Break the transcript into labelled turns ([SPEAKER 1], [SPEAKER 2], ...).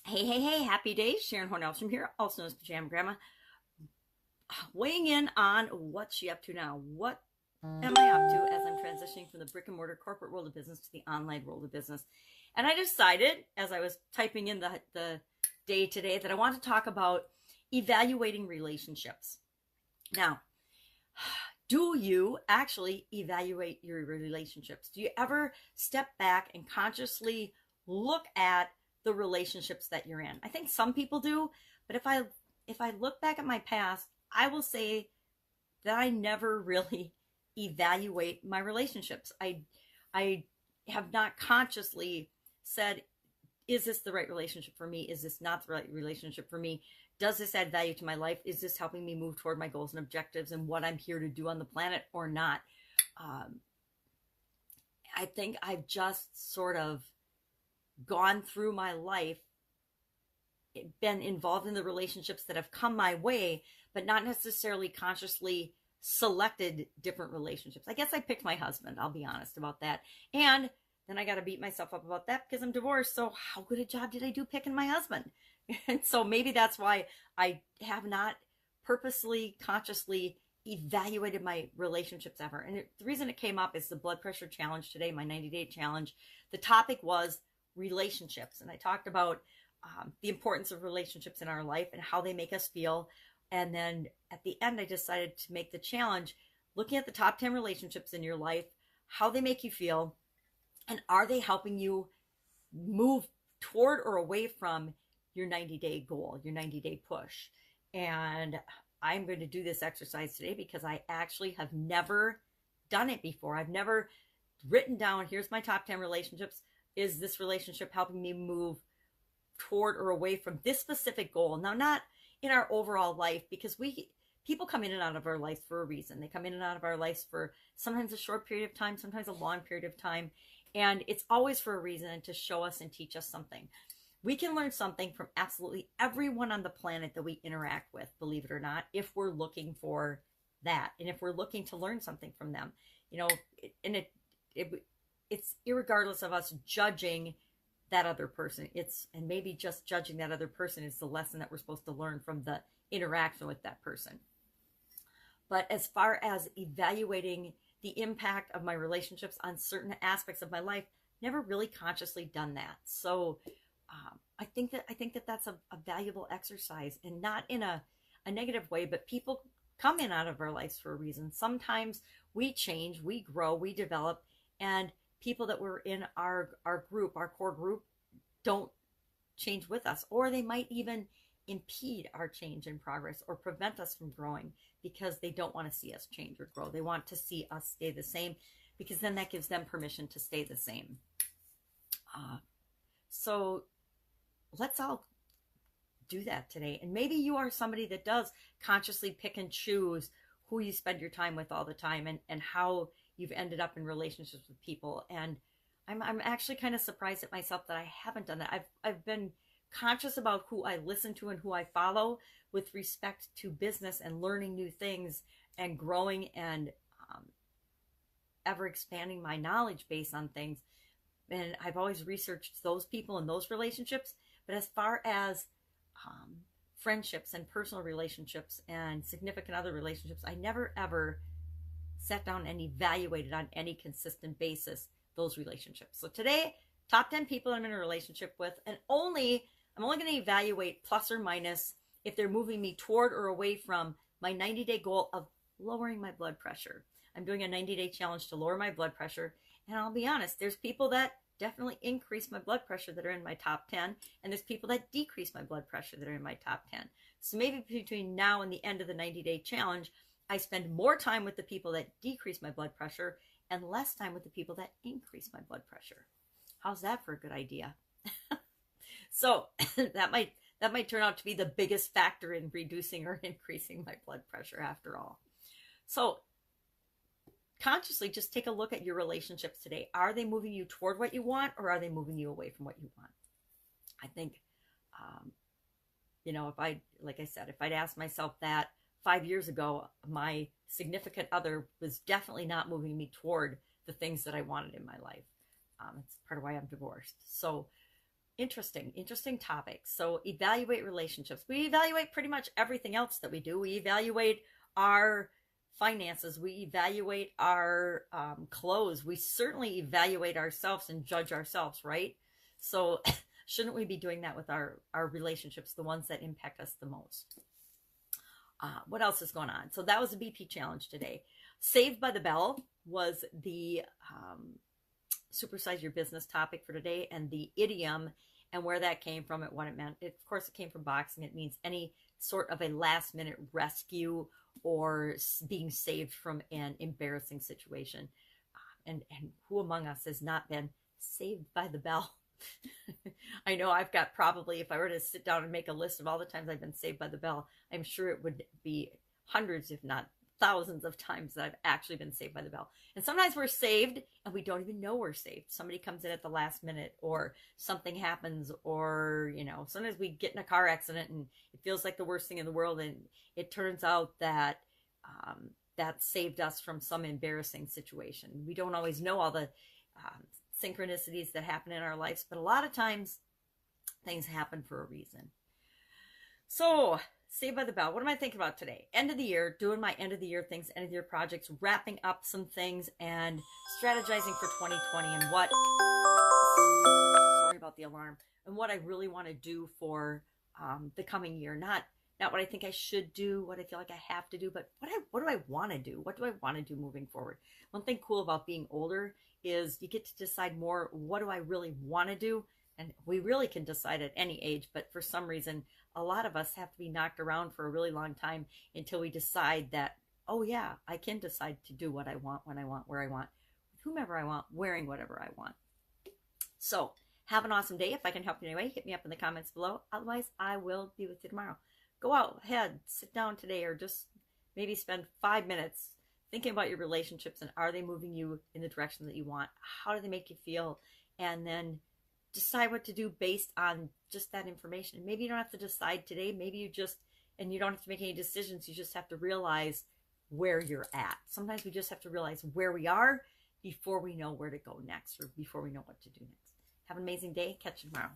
[SPEAKER 1] Hey, happy days. Sharon Horne-Ellstrom here, also known as Pajama Grandma, weighing in on what's she up to now. What am I up to as I'm transitioning from the brick and mortar corporate world of business to the online world of business? And I decided, as I was typing in the day today, that I want to talk about evaluating relationships. Now, do you actually evaluate your relationships? Do you ever step back and consciously look at the relationships that you're in? I think some people do, but if I look back at my past, I will say that I never really evaluate my relationships. I have not consciously said, is this the right relationship for me? Is this not the right relationship for me? Does this add value to my life? Is this helping me move toward my goals and objectives and what I'm here to do on the planet or not? I think I've just sort of gone through my life, been involved in the relationships that have come my way, but not necessarily consciously selected different relationships. I guess I picked my husband. I'll be honest about that. And then I got to beat myself up about that because I'm divorced. So how good a job did I do picking my husband? And so maybe that's why I have not purposely, consciously evaluated my relationships ever. And the reason it came up is the blood pressure challenge today, my 90-day challenge. The topic was relationships. And I talked about the importance of relationships in our life and how they make us feel. And then at the end, I decided to make the challenge looking at the top 10 relationships in your life, how they make you feel, and are they helping you move toward or away from your 90-day goal, your 90-day push. And I'm going to do this exercise today because I actually have never done it before. I've never written down, here's my top 10 relationships. Is this relationship helping me move toward or away from this specific goal? Now, not in our overall life, because people come in and out of our lives for a reason. They come in and out of our lives for sometimes a short period of time, sometimes a long period of time. And it's always for a reason and to show us and teach us something. We can learn something from absolutely everyone on the planet that we interact with, believe it or not, if we're looking for that. And if we're looking to learn something from them, it's irregardless of us judging that other person. And maybe just judging that other person is the lesson that we're supposed to learn from the interaction with that person. But as far as evaluating the impact of my relationships on certain aspects of my life, never really consciously done that. So I think that that's a valuable exercise, and not in a negative way, but people come in out of our lives for a reason. Sometimes we change, we grow, we develop, and people that were in our group, our core group, don't change with us, or they might even impede our change and progress or prevent us from growing because they don't want to see us change or grow. They want to see us stay the same because then that gives them permission to stay the same. So let's all do that today. And maybe you are somebody that does consciously pick and choose who you spend your time with all the time, and how you've ended up in relationships with people. And I'm actually kind of surprised at myself that I haven't done that. I've been conscious about who I listen to and who I follow with respect to business and learning new things and growing and ever expanding my knowledge base on things. And I've always researched those people and those relationships. But as far as friendships and personal relationships and significant other relationships, I never ever sat down and evaluated on any consistent basis those relationships. So today, top 10 people I'm in a relationship with, and I'm only going to evaluate plus or minus if they're moving me toward or away from my 90-day goal of lowering my blood pressure. I'm doing a 90-day challenge to lower my blood pressure. And I'll be honest, there's people that definitely increase my blood pressure that are in my top 10. And there's people that decrease my blood pressure that are in my top 10. So maybe between now and the end of the 90-day challenge, I spend more time with the people that decrease my blood pressure and less time with the people that increase my blood pressure. How's that for a good idea? So that might turn out to be the biggest factor in reducing or increasing my blood pressure after all. So consciously just take a look at your relationships today. Are they moving you toward what you want, or are they moving you away from what you want? I think, if I'd asked myself that 5 years ago, my significant other was definitely not moving me toward the things that I wanted in my life. It's part of why I'm divorced. So interesting topics. So evaluate relationships. We evaluate pretty much everything else that we do. We evaluate our finances. We evaluate our clothes. We certainly evaluate ourselves and judge ourselves, right? So shouldn't we be doing that with our relationships, the ones that impact us the most? What else is going on? So that was the BP challenge today. Saved by the Bell was the supersize your business topic for today, and the idiom and where that came from and what it meant. Of course, it came from boxing. It means any sort of a last minute rescue or being saved from an embarrassing situation. And who among us has not been saved by the bell? I know I've got probably, if I were to sit down and make a list of all the times I've been saved by the bell, I'm sure it would be hundreds, if not thousands of times that I've actually been saved by the bell. And sometimes we're saved and we don't even know we're saved. Somebody comes in at the last minute, or something happens, or, sometimes we get in a car accident and it feels like the worst thing in the world. And it turns out that that saved us from some embarrassing situation. We don't always know all the synchronicities that happen in our lives, but a lot of times things happen for a reason. So, Saved by the Bell. What am I thinking about today? End of the year, doing my end of the year things, end of the year projects, wrapping up some things, and strategizing for 2020 and what, sorry about the alarm, and what I really want to do for the coming year. Not what I think I should do, what I feel like I have to do, but what do I want to do? What do I want to do moving forward? One thing cool about being older is you get to decide more, what do I really want to do? And we really can decide at any age, but for some reason, a lot of us have to be knocked around for a really long time until we decide that, oh yeah, I can decide to do what I want, when I want, where I want, with whomever I want, wearing whatever I want. So have an awesome day. If I can help you in any way, hit me up in the comments below. Otherwise, I will be with you tomorrow. Go out ahead, sit down today, or just maybe spend 5 minutes thinking about your relationships, and are they moving you in the direction that you want? How do they make you feel? And then decide what to do based on just that information. Maybe you don't have to decide today. Maybe you don't have to make any decisions. You just have to realize where you're at. Sometimes we just have to realize where we are before we know where to go next, or before we know what to do next. Have an amazing day. Catch you tomorrow.